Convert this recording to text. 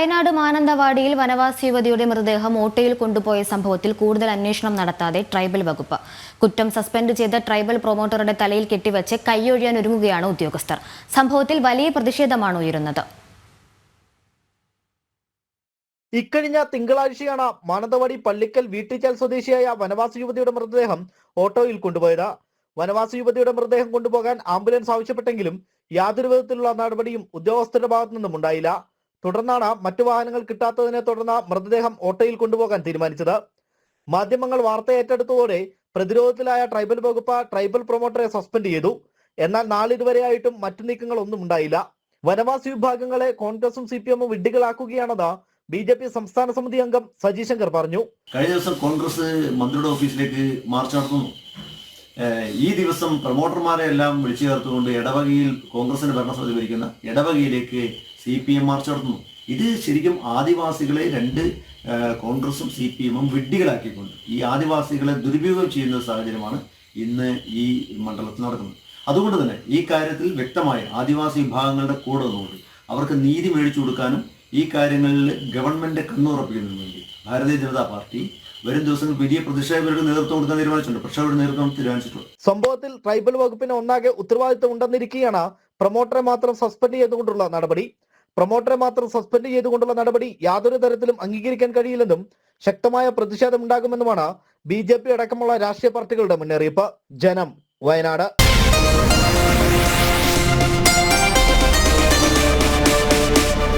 വയനാട് മാനന്തവാടിയിൽ വനവാസി യുവതിയുടെ മൃതദേഹം ഓട്ടോയിൽ കൊണ്ടുപോയ സംഭവത്തിൽ കൂടുതൽ അന്വേഷണം നടത്താതെ ട്രൈബൽ വകുപ്പ്. കുറ്റം സസ്പെൻഡ് ചെയ്ത ട്രൈബൽ പ്രൊമോട്ടറുടെ തലയിൽ കെട്ടിവെച്ച് കൈയൊഴിയാൻ ഒരുങ്ങുകയാണ് ഉദ്യോഗസ്ഥർ. സംഭവത്തിൽ വലിയ പ്രതിഷേധമാണ് ഉയരുന്നത്. ഇക്കഴിഞ്ഞ തിങ്കളാഴ്ചയാണ് മാനന്തവാടി പള്ളിക്കൽ വീട്ടിച്ചാൽ സ്വദേശിയായ വനവാസി യുവതിയുടെ മൃതദേഹം ഓട്ടോയിൽ കൊണ്ടുപോയത്. വനവാസി യുവതിയുടെ മൃതദേഹം കൊണ്ടുപോകാൻ ആംബുലൻസ് ആവശ്യപ്പെട്ടെങ്കിലും യാതൊരു വിധത്തിലുള്ള നടപടിയും ഉദ്യോഗസ്ഥരുടെ ഭാഗത്തു നിന്നും ഉണ്ടായില്ല. തുടർന്നാണ് മറ്റു വാഹനങ്ങൾ കിട്ടാത്തതിനെ തുടർന്ന് മൃതദേഹം ഓട്ടോയിൽ കൊണ്ടുപോകാൻ തീരുമാനിച്ചത്. മാധ്യമങ്ങൾ വാർത്ത ഏറ്റെടുത്തതോടെ പ്രതിരോധത്തിലായ ട്രൈബൽ വകുപ്പ് ട്രൈബൽ പ്രൊമോട്ടറെ സസ്പെൻഡ് ചെയ്തു. എന്നാൽ നാളിതുവരെയായിട്ടും മറ്റു നീക്കങ്ങൾ ഒന്നും ഉണ്ടായില്ല. വനവാസി വിഭാഗങ്ങളെ കോൺഗ്രസും CPM-ഉം വിഡ്ഢികളാക്കുകയാണെന്ന് BJP സംസ്ഥാന സമിതി അംഗം സജി ശങ്കർ പറഞ്ഞു. കഴിഞ്ഞ ദിവസം കോൺഗ്രസ് മന്ത്രിയുടെ ഓഫീസിലേക്ക് മാർച്ച് നടത്തുന്നു. ഈ ദിവസം പ്രൊമോട്ടർമാരെ എല്ലാം വിളിച്ചു ചേർത്തുകൊണ്ട് ഇടവകയിൽ കോൺഗ്രസിന്റെ ഭരണസമിതി ഭരിക്കുന്ന ഇടവകയിലേക്ക് CPM മാർച്ച് നടത്തുന്നു. ഇത് ശരിക്കും ആദിവാസികളെ രണ്ട് കോൺഗ്രസും CPM-ഉം വിഡ്ഢികളാക്കിക്കൊണ്ട് ഈ ആദിവാസികളെ ദുരുപയോഗം ചെയ്യുന്ന സാഹചര്യമാണ് ഇന്ന് ഈ മണ്ഡലത്തിൽ നടക്കുന്നത്. അതുകൊണ്ട് തന്നെ ഈ കാര്യത്തിൽ വ്യക്തമായ ആദിവാസി വിഭാഗങ്ങളുടെ കൂടെ നിന്നുകൊണ്ട് അവർക്ക് നീതി മേടിച്ചു കൊടുക്കാനും ഈ കാര്യങ്ങളിൽ ഗവൺമെന്റ് കണ്ണുറപ്പിക്കുന്നതിന് വേണ്ടി ഭാരതീയ ജനതാ പാർട്ടി വരും ദിവസങ്ങളിൽ വലിയ പ്രതിഷേധങ്ങൾക്ക് നേതൃത്വം കൊടുക്കാൻ തീരുമാനിച്ചിട്ടുണ്ട്. പക്ഷേ അവരുടെ നേതൃത്വം തീരുമാനിച്ചിട്ടുണ്ട്. സംഭവത്തിൽ ട്രൈബൽ വകുപ്പിന് ഒന്നാകെ ഉത്തരവാദിത്വം ഉണ്ടെന്നിരിക്കെയാണ് പ്രൊമോട്ടറെ മാത്രം സസ്പെൻഡ് ചെയ്തുകൊണ്ടുള്ള നടപടി. പ്രൊമോട്ടറെ മാത്രം സസ്പെൻഡ് ചെയ്തുകൊണ്ടുള്ള നടപടി യാതൊരു തരത്തിലും അംഗീകരിക്കാൻ കഴിയില്ലെന്നും ശക്തമായ പ്രതിഷേധം ഉണ്ടാകുമെന്നുമാണ് BJP അടക്കമുള്ള രാഷ്ട്രീയ പാർട്ടികളുടെ മുന്നറിയിപ്പ്. ജനം, വയനാട്.